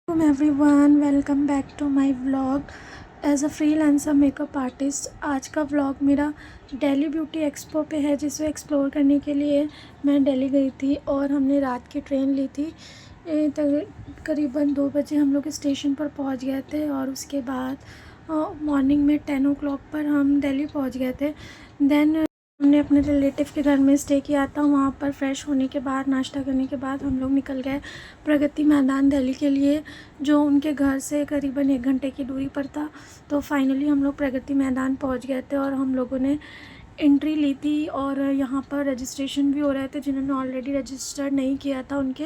Everyone, welcome back to my vlog as a freelancer makeup artist. आज का vlog मेरा Delhi beauty expo पे है, जिसे एक्सप्लोर करने के लिए मैं दिल्ली गई थी और हमने रात की ट्रेन ली थी। करीबन 2 बजे हम लोग स्टेशन पर पहुंच गए थे और उसके बाद मॉर्निंग में 10 o'clock पर हम दिल्ली पहुंच गए थे। देन हमने अपने रिलेटिव के घर में स्टे किया था। वहाँ पर फ्रेश होने के बाद, नाश्ता करने के बाद हम लोग निकल गए प्रगति मैदान दिल्ली के लिए, जो उनके घर से करीबन 1 घंटे की दूरी पर था। तो फाइनली हम लोग प्रगति मैदान पहुँच गए थे और हम लोगों ने एंट्री ली थी और यहाँ पर रजिस्ट्रेशन भी हो रहे थे। जिन्होंने ऑलरेडी रजिस्टर्ड नहीं किया था उनके,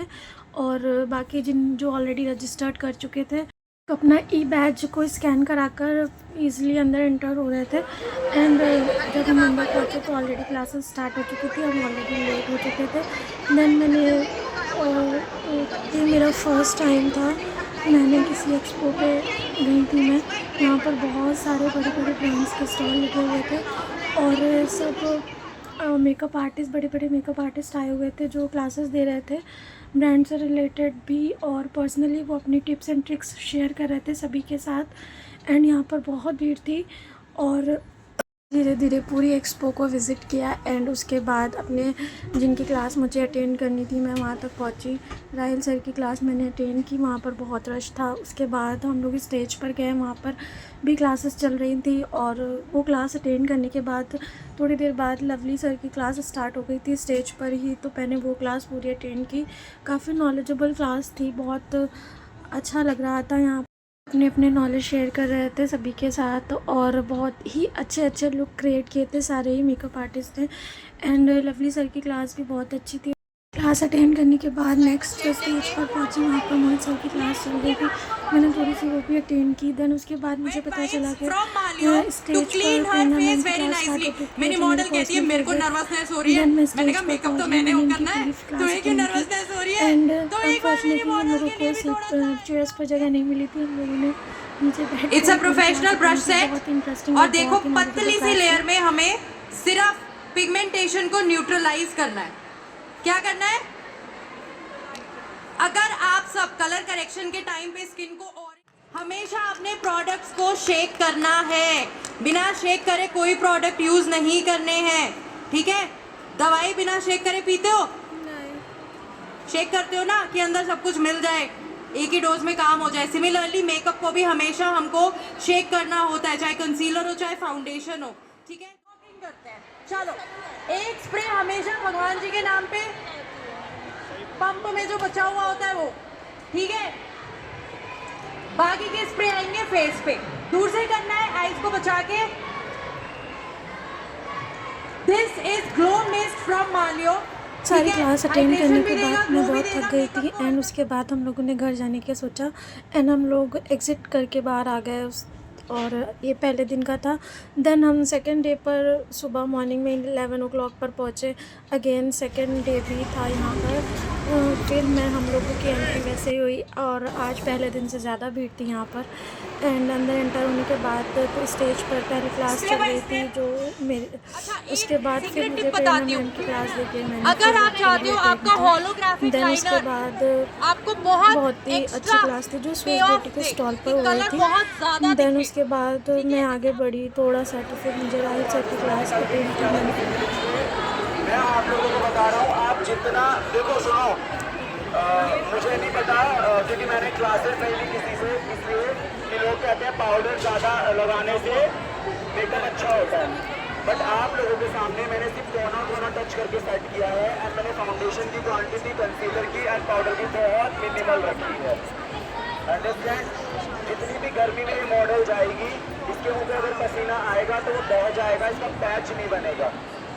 और बाकी जो ऑलरेडी रजिस्टर्ड कर चुके थे तो अपना ई बैज को स्कैन कराकर ईज़िली अंदर एंटर हो रहे थे। एंड जब हम अंदर पहुँचे तो ऑलरेडी क्लासेस स्टार्ट हो चुकी थी, हम ऑलरेडी लेट हो चुके थे। देन ये मेरा फर्स्ट टाइम था, मैंने किसी एक्सपो पे गई थी। मैं यहाँ पर बहुत सारे बड़े बड़े ब्रांड्स के स्टॉल लगे हुए थे और सब मेकअप आर्टिस्ट, बड़े बड़े मेकअप आर्टिस्ट आए हुए थे जो क्लासेस दे रहे थे ब्रांड से रिलेटेड भी, और पर्सनली वो अपनी टिप्स एंड ट्रिक्स शेयर कर रहे थे सभी के साथ। एंड यहाँ पर बहुत भीड़ थी और धीरे धीरे पूरी एक्सपो को विज़िट किया। एंड उसके बाद अपने जिनकी क्लास मुझे अटेंड करनी थी, मैं वहाँ तक पहुँची। राहिल सर की क्लास मैंने अटेंड की, वहाँ पर बहुत रश था। उसके बाद हम लोग स्टेज पर गए, वहाँ पर भी क्लासेस चल रही थी और वो क्लास अटेंड करने के बाद थोड़ी देर बाद लवली सर की क्लास स्टार्ट हो गई थी स्टेज पर ही, तो मैंने वो क्लास पूरी अटेंड की। काफ़ी नॉलेजेबल क्लास थी, बहुत अच्छा लग रहा था। यहाँ अपने अपने नॉलेज शेयर कर रहे थे सभी के साथ और बहुत ही अच्छे अच्छे लुक क्रिएट किए थे, सारे ही मेकअप आर्टिस्ट थे। एंड लवली सर की क्लास भी बहुत अच्छी थी। क्लास अटेंड करने के बाद नेक्स्ट स्टेज पर पहुंची, वहाँ पर मोहित सर की क्लास चल रही थी, मैंने थोड़ी सी वो भी अटेंड की। देन उसके बाद मुझे पता चला कि स्टेज पर टूर्नामेंट की क्लास स्टार्ट हो चुकी है। मेरी मॉडल कहती है मेरे को नर्वसनेस हो रही है, मैंने कहा मेकअप तो मैंने वो करना है, तुम्हें क्यों नर्वसनेस हो रही है? एंड अनफॉर्चुनेटली हम लोगों को सीट चेयर्स पर जगह नहीं मिली थी, हम लोगों ने नीचे बैठ। It's a professional brush set और देखो पतली सी लेयर में हमें सिर्फ पिगमेंटेशन को न्यूट्रलाइज करना है। क्या करना है? अगर आप सब कलर करेक्शन के टाइम पे स्किन को, और हमेशा अपने प्रोडक्ट्स को शेक करना है, बिना शेक करे कोई प्रोडक्ट यूज नहीं करने हैं, ठीक है? दवाई बिना शेक करे पीते हो? नहीं। शेक करते हो ना कि अंदर सब कुछ मिल जाए, एक ही डोज में काम हो जाए। सिमिलरली मेकअप को भी हमेशा हमको शेक करना होता है, चाहे कंसीलर हो चाहे फाउंडेशन हो, ठीक है? करते हैं, चलो एक स्प्रे हमेशा भगवान जी के नाम पे पंप में जो बचा हुआ होता है वो, ठीक है? बाकी के स्प्रे आएंगे फेस पे, दूर से करना है आईज को बचा के। This is glow mist from मालियो। सारी क्लास अटेंड करने के बाद मैं बहुत थक गई थी एंड उसके बाद हम लोगों ने घर जाने का सोचा एंड हम लोग एग्ज़िट करके बाहर आ गए और ये पहले दिन का था। देन हम सेकेंड डे पर सुबह मॉर्निंग में 11 o'clock पर पहुँचे। अगेन सेकेंड डे भी था यहाँ पर। फिर मैं हम लोगों की एंट्री वैसे ही हुई और आज पहले दिन से ज़्यादा भीड़ थी यहाँ पर। एंड अंदर एंटर होने के बाद तो स्टेज पर पहले क्लास चल रही थी जो मेरे, उसके बाद फिर मुझे टूर्नामेंट की क्लास देखी मैंने। अगर आप चाहते हो आपका होलोग्राफिक देन उसके बाद आपको बहुत ही अच्छी क्लास थी जो स्विस ब्यूटी के स्टॉल पर हो रही थी। देन उसके बाद मैं आगे बढ़ी थोड़ा सा तो फिर मुझे राहिल सर की क्लास अटेंड करनी। मैं आप लोगों को बता रहा हूँ, आप जितना देखो सुनो, मुझे नहीं पता क्योंकि मैंने क्लासेस नहीं ली किसी से, इसलिए कि लोग कहते हैं पाउडर ज़्यादा लगाने से मेकअप अच्छा होता है। बट आप लोगों के सामने मैंने सिर्फ दोनों टच करके सेट किया है एंड मैंने फाउंडेशन की क्वांटिटी, कंसीलर की एंड पाउडर की बहुत मिनिमल रखी है। अंडरस्टैंड? जितनी भी गर्मी में ये मॉडल जाएगी, इसके मुँह पे अगर पसीना आएगा तो वो बह जाएगा, इसका पैच नहीं बनेगा।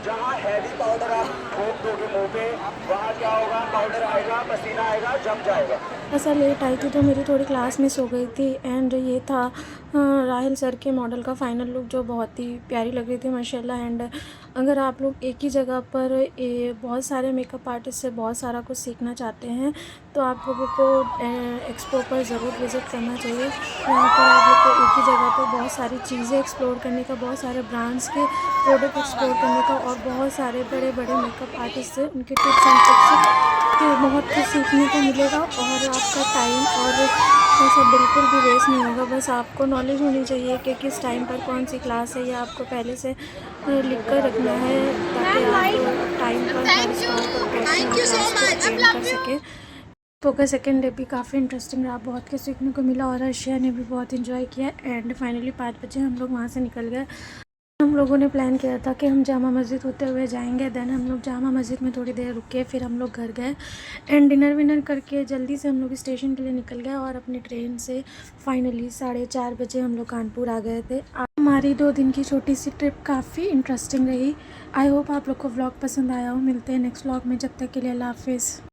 जहाँ हैवी पाउडर आप ठोक दोगे मुँह पे, वहाँ क्या होगा, पाउडर आएगा, पसीना आएगा, जम जाएगा। ऐसा लेट आई थी तो मेरी थोड़ी क्लास मिस हो गई थी। एंड ये था राहिल सर के मॉडल का फाइनल लुक जो बहुत ही प्यारी लग रही थी माशाल्लाह। एंड अगर आप लोग एक ही जगह पर बहुत सारे मेकअप आर्टिस्ट से बहुत सारा कुछ सीखना चाहते हैं तो आप लोगों को एक्सपो पर ज़रूर विज़िट करना चाहिए। यहाँ पर आप लोग को एक ही जगह पर बहुत सारी चीज़ें एक्सप्लोर करने का, बहुत सारे ब्रांड्स के प्रोडक्ट एक्सप्लोर करने का और बहुत सारे बड़े बड़े मेकअप आर्टिस्ट से उनके टिप्स एंड ट्रिक्स के बहुत कुछ सीखने को मिलेगा और आपका टाइम और सब बिल्कुल भी वेस्ट नहीं होगा। बस आपको नॉलेज होनी चाहिए कि किस टाइम पर कौन सी क्लास है, या आपको पहले से लिख कर रखना है ताकि आप टाइम पर हर स्टॉल पर पहुँचें और क्लास को अटेंड कर सकें। पोका सेकेंड डे भी काफ़ी इंटरेस्टिंग रहा, बहुत कुछ सीखने को मिला और अर्शिया ने भी बहुत इंजॉय किया। एंड फाइनली 5 बजे हम लोग वहाँ से निकल गए। हम लोगों ने प्लान किया था कि हम जामा मस्जिद होते हुए जाएंगे। देन हम लोग जामा मस्जिद में थोड़ी देर रुके, फिर हम लोग घर गए एंड डिनर विनर करके जल्दी से हम लोग स्टेशन के लिए निकल गए और अपनी ट्रेन से फाइनली 4:30 बजे हम लोग कानपुर आ गए थे। हमारी 2 दिन की छोटी सी ट्रिप काफ़ी इंटरेस्टिंग रही। आई होप आप लोग को व्लॉग पसंद आया हो। मिलते हैं नेक्स्ट व्लॉग में, जब तक के लिए अल्लाह हाफिज़।